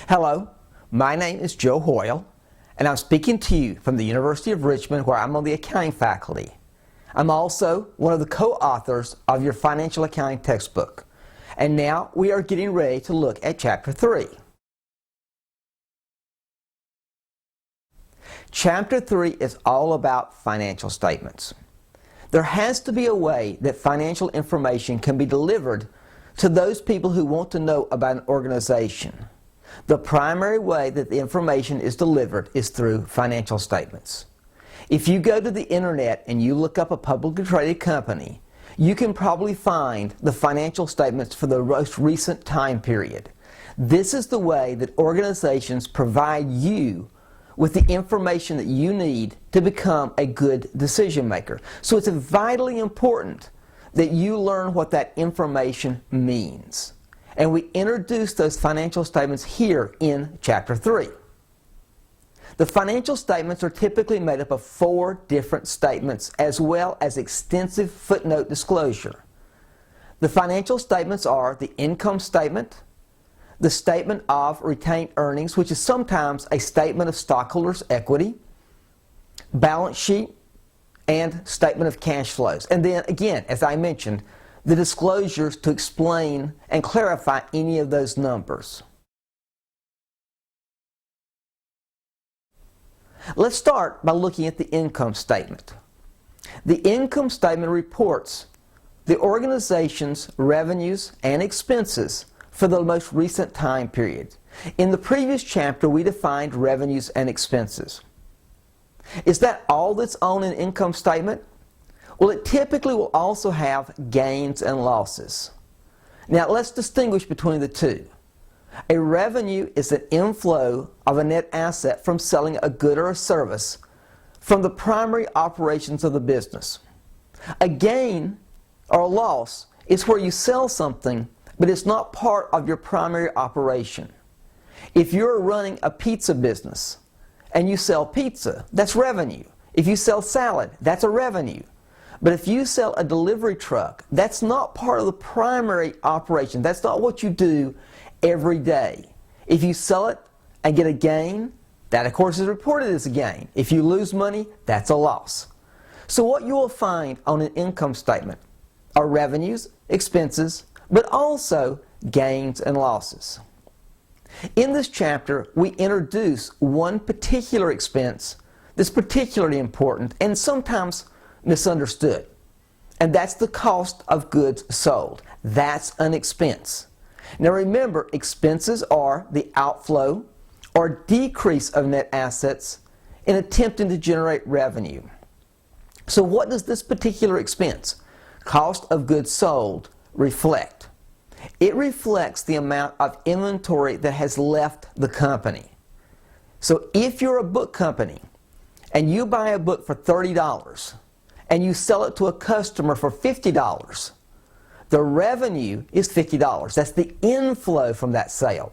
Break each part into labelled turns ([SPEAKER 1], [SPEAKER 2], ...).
[SPEAKER 1] Hello, my name is Joe Hoyle, and I'm speaking to you from the University of Richmond, where I'm on the accounting faculty. I'm also one of the co-authors of your financial accounting textbook. And now we are getting ready to look at Chapter 3. Chapter 3 is all about financial statements. There has to be a way that financial information can be delivered to those people who want to know about an organization. The primary way that the information is delivered is through financial statements. If you go to the internet and you look up a publicly traded company, you can probably find the financial statements for the most recent time period. This is the way that organizations provide you with the information that you need to become a good decision maker. So it's vitally important that you learn what that information means. And we introduce those financial statements here in Chapter 3. The financial statements are typically made up of 4 different statements as well as extensive footnote disclosure. The financial statements are the income statement, the statement of retained earnings, which is sometimes a statement of stockholders' equity, balance sheet, and statement of cash flows. And then again, as I mentioned, the disclosures to explain and clarify any of those numbers. Let's start by looking at the income statement. The income statement reports the organization's revenues and expenses for the most recent time period. In the previous chapter, we defined revenues and expenses. Is that all that's on an income statement? Well, it typically will also have gains and losses. Now, let's distinguish between the two. A revenue is an inflow of a net asset from selling a good or a service from the primary operations of the business. A gain or a loss is where you sell something, but it's not part of your primary operation. If you're running a pizza business and you sell pizza, that's revenue. If you sell salad, that's a revenue. But if you sell a delivery truck, that's not part of the primary operation. That's not what you do every day. If you sell it and get a gain, that of course is reported as a gain. If you lose money, that's a loss. So what you will find on an income statement are revenues, expenses, but also gains and losses. In this chapter, we introduce one particular expense that's particularly important and sometimes misunderstood. And that's the cost of goods sold. That's an expense. Now remember, expenses are the outflow or decrease of net assets in attempting to generate revenue. So what does this particular expense, cost of goods sold, reflect? It reflects the amount of inventory that has left the company. So if you're a book company and you buy a book for $30 and you sell it to a customer for $50, the revenue is $50. That's the inflow from that sale.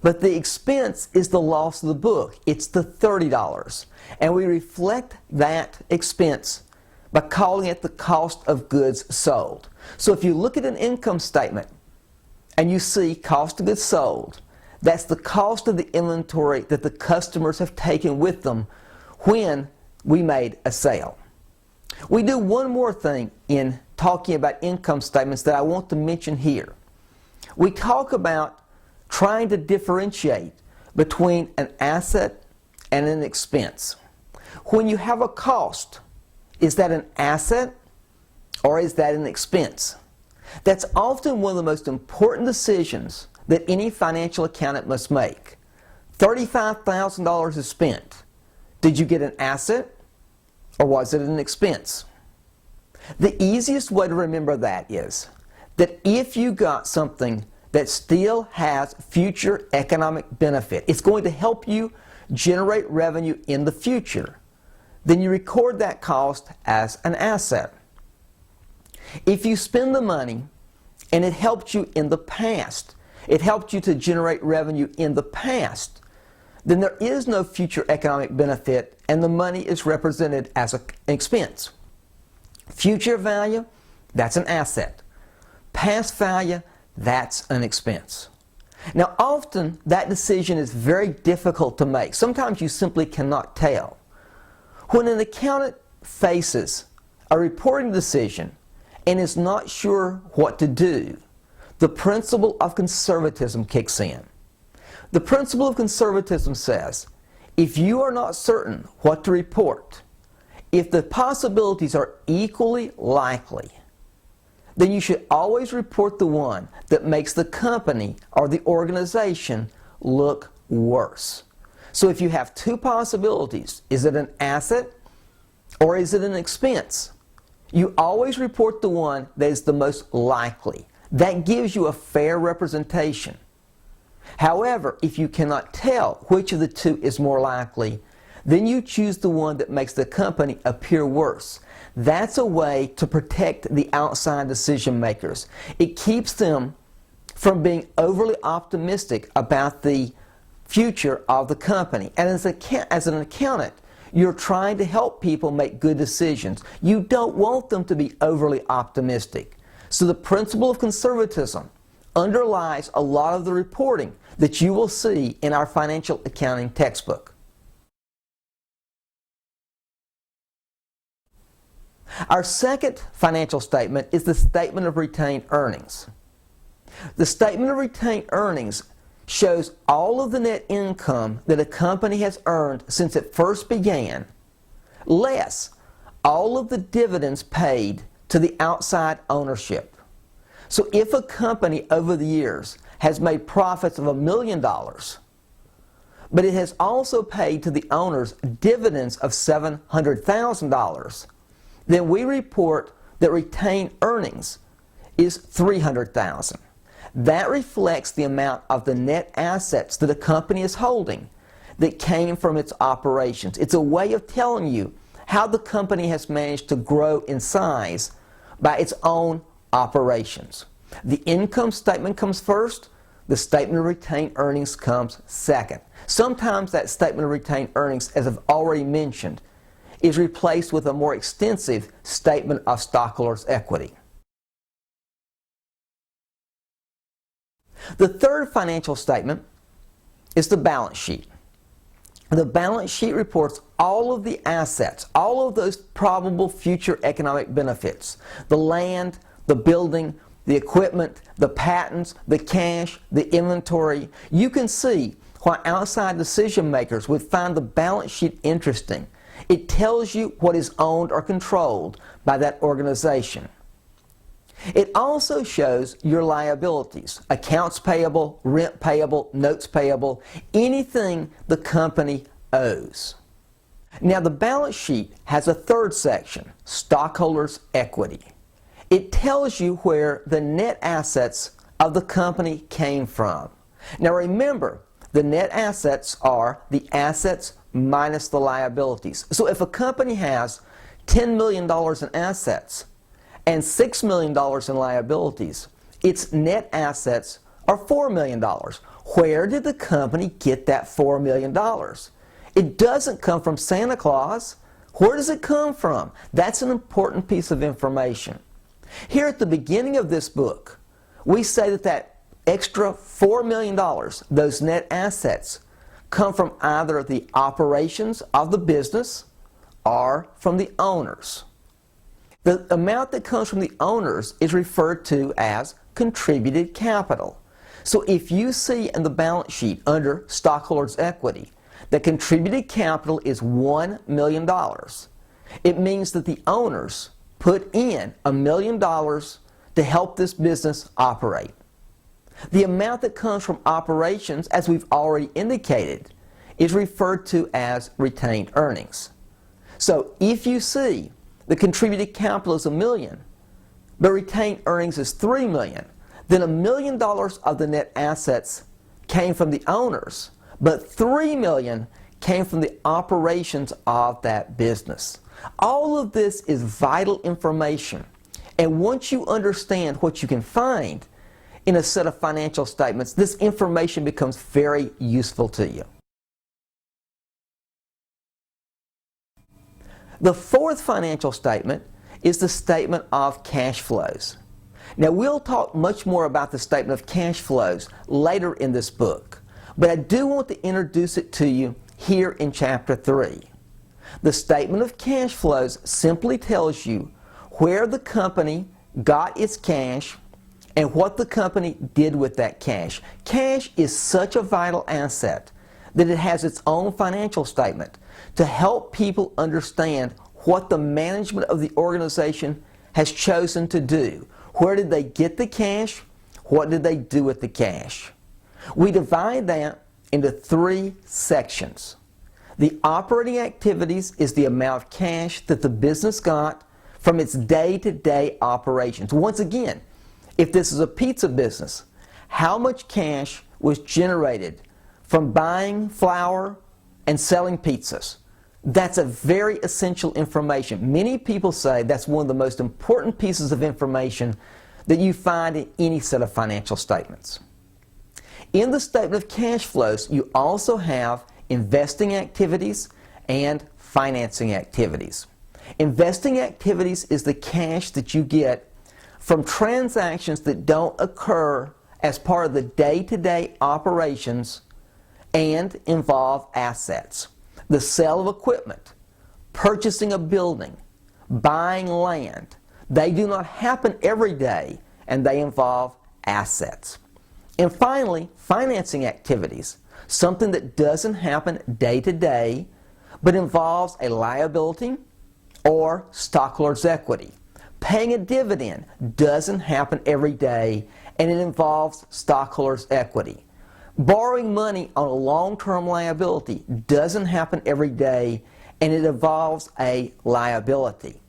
[SPEAKER 1] But the expense is the loss of the book. It's the $30. And we reflect that expense by calling it the cost of goods sold. So if you look at an income statement and you see cost of goods sold, that's the cost of the inventory that the customers have taken with them when we made a sale. We do one more thing in talking about income statements that I want to mention here. We talk about trying to differentiate between an asset and an expense. When you have a cost, is that an asset or is that an expense? That's often one of the most important decisions that any financial accountant must make. $35,000 is spent. Did you get an asset or was it an expense? The easiest way to remember that is that if you got something that still has future economic benefit, it's going to help you generate revenue in the future, then you record that cost as an asset. If you spend the money and it helped you in the past, it helped you to generate revenue in the past, then there is no future economic benefit and the money is represented as an expense. Future value, that's an asset. Past value, that's an expense. Now, often that decision is very difficult to make. Sometimes you simply cannot tell. When an accountant faces a reporting decision and is not sure what to do, the principle of conservatism kicks in. The principle of conservatism says, if you are not certain what to report, if the possibilities are equally likely, then you should always report the one that makes the company or the organization look worse. So if you have two possibilities, is it an asset or is it an expense? You always report the one that is the most likely. That gives you a fair representation. However, if you cannot tell which of the two is more likely, then you choose the one that makes the company appear worse. That's a way to protect the outside decision makers. It keeps them from being overly optimistic about the future of the company. And as an accountant, you're trying to help people make good decisions. You don't want them to be overly optimistic. So the principle of conservatism underlies a lot of the reporting that you will see in our financial accounting textbook. Our second financial statement is the statement of retained earnings. The statement of retained earnings shows all of the net income that a company has earned since it first began, less all of the dividends paid to the outside ownership. So if a company over the years has made profits of $1 million, but it has also paid to the owners dividends of $700,000, then we report that retained earnings is $300,000. That reflects the amount of the net assets that a company is holding that came from its operations. It's a way of telling you how the company has managed to grow in size by its own operations. The income statement comes first, the statement of retained earnings comes second. Sometimes that statement of retained earnings, as I've already mentioned, is replaced with a more extensive statement of stockholders' equity. The third financial statement is the balance sheet. The balance sheet reports all of the assets, all of those probable future economic benefits, the land, the building, the equipment, the patents, the cash, the inventory. You can see why outside decision makers would find the balance sheet interesting. It tells you what is owned or controlled by that organization. It also shows your liabilities, accounts payable, rent payable, notes payable, anything the company owes. Now the balance sheet has a third section, stockholders' equity. It tells you where the net assets of the company came from. Now remember, the net assets are the assets minus the liabilities. So if a company has $10 million in assets and $6 million in liabilities, its net assets are $4 million. Where did the company get that $4 million? It doesn't come from Santa Claus. Where does it come from? That's an important piece of information. Here at the beginning of this book, we say that that extra $4 million, those net assets, come from either the operations of the business or from the owners. The amount that comes from the owners is referred to as contributed capital. So if you see in the balance sheet under stockholders' equity that contributed capital is $1 million, it means that the owners put in $1 million to help this business operate. The amount that comes from operations, as we've already indicated, is referred to as retained earnings. So if you see the contributed capital is $1 million, but retained earnings is $3 million, then $1 million of the net assets came from the owners, but $3 million came from the operations of that business. All of this is vital information, and once you understand what you can find in a set of financial statements, this information becomes very useful to you. The fourth financial statement is the statement of cash flows. Now, we'll talk much more about the statement of cash flows later in this book, but I do want to introduce it to you here in Chapter 3. The statement of cash flows simply tells you where the company got its cash and what the company did with that cash. Cash is such a vital asset that it has its own financial statement to help people understand what the management of the organization has chosen to do. Where did they get the cash? What did they do with the cash? We divide that into 3 sections. The operating activities is the amount of cash that the business got from its day-to-day operations. Once again, if this is a pizza business, how much cash was generated from buying flour and selling pizzas? That's a very essential information. Many people say that's one of the most important pieces of information that you find in any set of financial statements. In the statement of cash flows, you also have investing activities and financing activities. Investing activities is the cash that you get from transactions that don't occur as part of the day-to-day operations and involve assets. The sale of equipment, purchasing a building, buying land, they do not happen every day, and they involve assets. And finally, financing activities, something that doesn't happen day to day, but involves a liability or stockholders' equity. Paying a dividend doesn't happen every day, and it involves stockholders' equity. Borrowing money on a long-term liability doesn't happen every day, and it involves a liability.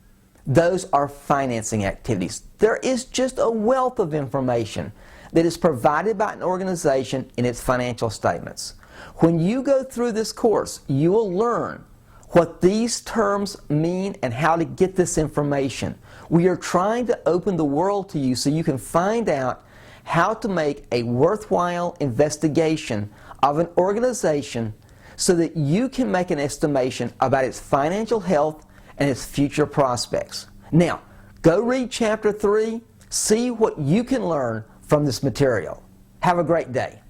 [SPEAKER 1] Those are financing activities. There is just a wealth of information that is provided by an organization in its financial statements. When you go through this course, you will learn what these terms mean and how to get this information. We are trying to open the world to you so you can find out how to make a worthwhile investigation of an organization so that you can make an estimation about its financial health and its future prospects. Now, go read Chapter 3, see what you can learn from this material. Have a great day.